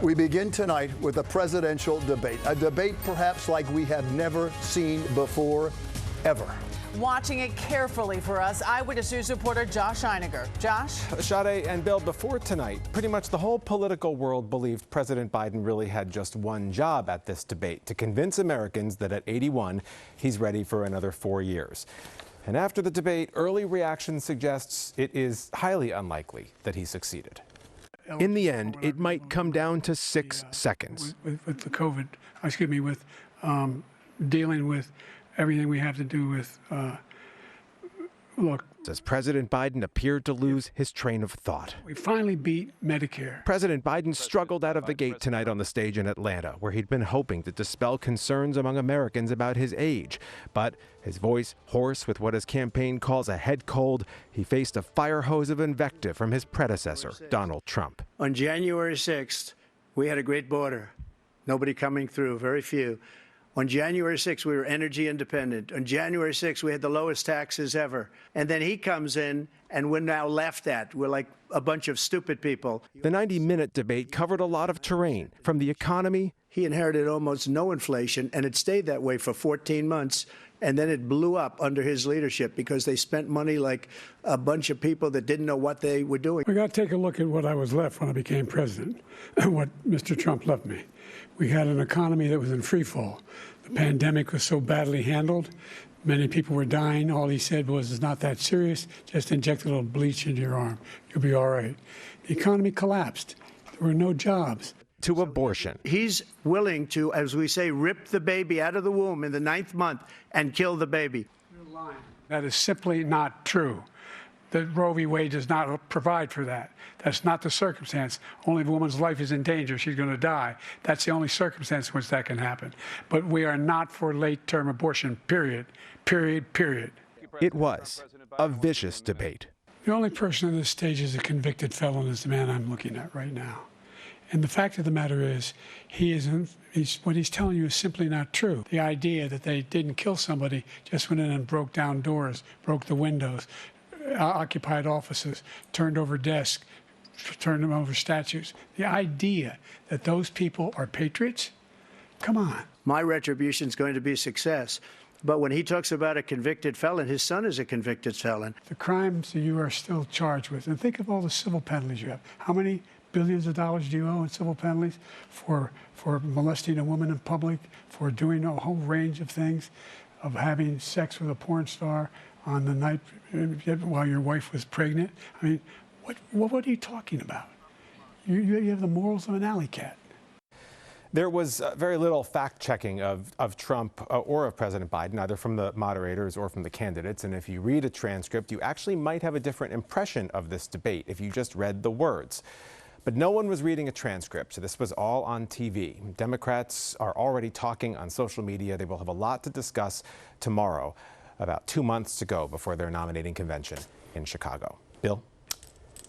We begin tonight with a presidential debate, a debate perhaps like we have never seen before, ever. Watching it carefully for us, Eyewitness News reporter Josh Einiger. Josh? Sade and Bill, before tonight, pretty much the whole political world believed President Biden really had just one job at this debate, to convince Americans that at 81, he's ready for another 4 years. And after the debate, early reaction suggests it is highly unlikely that he succeeded. In the end, it might come down to 6 seconds. With the COVID, with dealing with everything we have to do with, As President Biden appeared to lose his train of thought. We finally beat Medicare. President Biden struggled out of the gate tonight on the stage in Atlanta, where he'd been hoping to dispel concerns among Americans about his age. But his voice hoarse with what his campaign calls a head cold, he faced a fire hose of invective from his predecessor, Donald Trump. On January 6th, we had a great border. Nobody coming through, very few. On January 6th, we were energy independent. On January 6th, we had the lowest taxes ever. And then he comes in, and we're now laughed at. We're like a bunch of stupid people. The 90-minute debate covered a lot of terrain, from the economy. He inherited almost no inflation, and it stayed that way for 14 months. And then it blew up under his leadership because they spent money like a bunch of people that didn't know what they were doing. We got to take a look at what I was left when I became president, and what Mr. Trump left me. We had an economy that was in free fall. The pandemic was so badly handled. Many people were dying. All he said was, it's not that serious. Just inject a little bleach into your arm. You'll be all right. The economy collapsed. There were no jobs. To abortion. He's willing to, as we say, rip the baby out of the womb in the 9th month and kill the baby. You're lying. That is simply not true. The Roe v. Wade does not provide for that. That's not the circumstance. Only if a woman's life is in danger, she's going to die. That's the only circumstance in which that can happen. But we are not for late-term abortion, period, period, period. It was a vicious debate. The only person on this stage is a convicted felon is the man I'm looking at right now. And the fact of the matter is, what he's telling you is simply not true. The idea that they didn't kill somebody, just went in and broke down doors, broke the windows, occupied offices, turned over desks, turned them over statues. The idea that those people are patriots? Come on. My retribution is going to be success. But when he talks about a convicted felon, his son is a convicted felon. The crimes that you are still charged with, and think of all the civil penalties you have. How many billions of dollars do you owe in civil penalties for molesting a woman in public, for doing a whole range of things, of having sex with a porn star on the night while your wife was pregnant? I mean, what are you talking about? You have the morals of an alley cat. There was very little fact-checking of Trump or of President Biden, either from the moderators or from the candidates. And if you read a transcript, you actually might have a different impression of this debate if you just read the words. But no one was reading a transcript, so this was all on TV. Democrats are already talking on social media. They will have a lot to discuss tomorrow, about 2 months to go before their nominating convention in Chicago. Bill?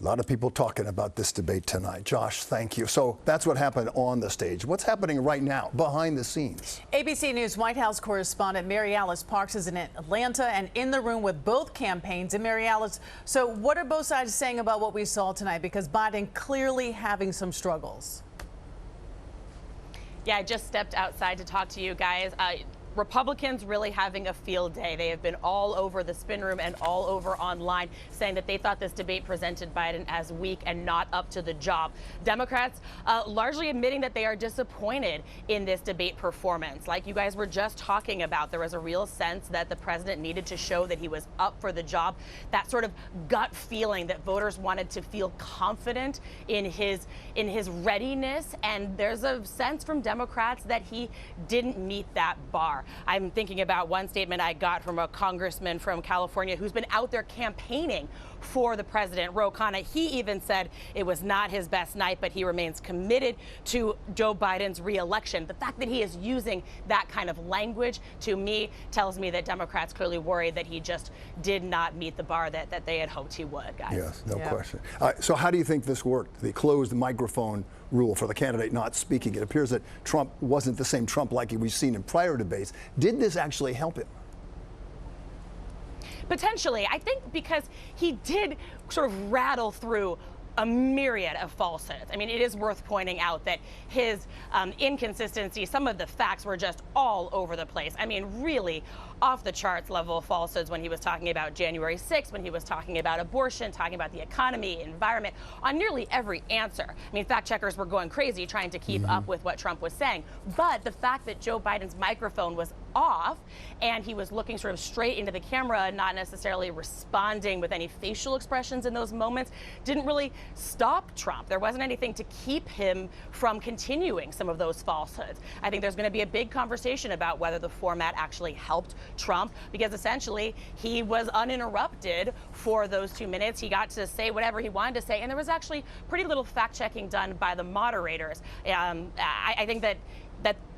A lot of people talking about this debate tonight. Josh, thank you. So that's what happened on the stage. What's happening right now behind the scenes? ABC News White House correspondent Mary Alice Parks is in Atlanta and in the room with both campaigns. And Mary Alice, so what are both sides saying about what we saw tonight? Because Biden clearly having some struggles. Yeah, I just stepped outside to talk to you guys. Republicans really having a field day. They have been all over the spin room and all over online saying that they thought this debate presented Biden as weak and not up to the job. Democrats largely admitting that they are disappointed in this debate performance. Like you guys were just talking about, there was a real sense that the president needed to show that he was up for the job. That sort of gut feeling that voters wanted to feel confident in his readiness. And there's a sense from Democrats that he didn't meet that bar. I'm thinking about one statement I got from a congressman from California who's been out there campaigning for the president, Ro Khanna. He even said it was not his best night, but he remains committed to Joe Biden's reelection. The fact that he is using that kind of language, to me, tells me that Democrats clearly worried that he just did not meet the bar that they had hoped he would, guys. Yes, no question. So how do you think this worked? The closed microphone rule for the candidate not speaking. It appears that Trump wasn't the same Trump like we've seen in prior debates. Did this actually help him? Potentially. I think because he did sort of rattle through a myriad of falsehoods. I mean, it is worth pointing out that his inconsistency, some of the facts were just all over the place. I mean, really off the charts level of falsehoods when he was talking about January 6th, when he was talking about abortion, talking about the economy, environment, on nearly every answer. I mean, fact checkers were going crazy trying to keep up with what Trump was saying. But the fact that Joe Biden's microphone was off and he was looking sort of straight into the camera, not necessarily responding with any facial expressions in those moments, didn't really stop Trump. There wasn't anything to keep him from continuing some of those falsehoods. I think there's going to be a big conversation about whether the format actually helped Trump, because essentially he was uninterrupted for those 2 minutes. He got to say whatever he wanted to say, and there was actually pretty little fact checking done by the moderators. I think that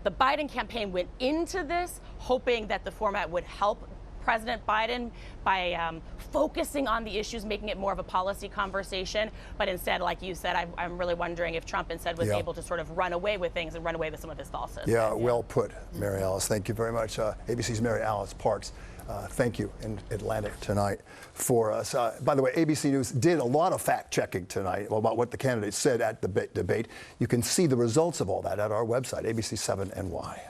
the Biden campaign went into this hoping that the format would help President Biden by focusing on the issues, making it more of a policy conversation. But instead, like you said, I'm really wondering if Trump instead was able to sort of run away with things and run away with some of his falsehoods. Yeah, well put, Mary Alice. Thank you very much. ABC's Mary Alice Parks. Thank you in Atlanta tonight for us. By the way, ABC News did a lot of fact-checking tonight about what the candidates said at the debate. You can see the results of all that at our website, ABC7NY.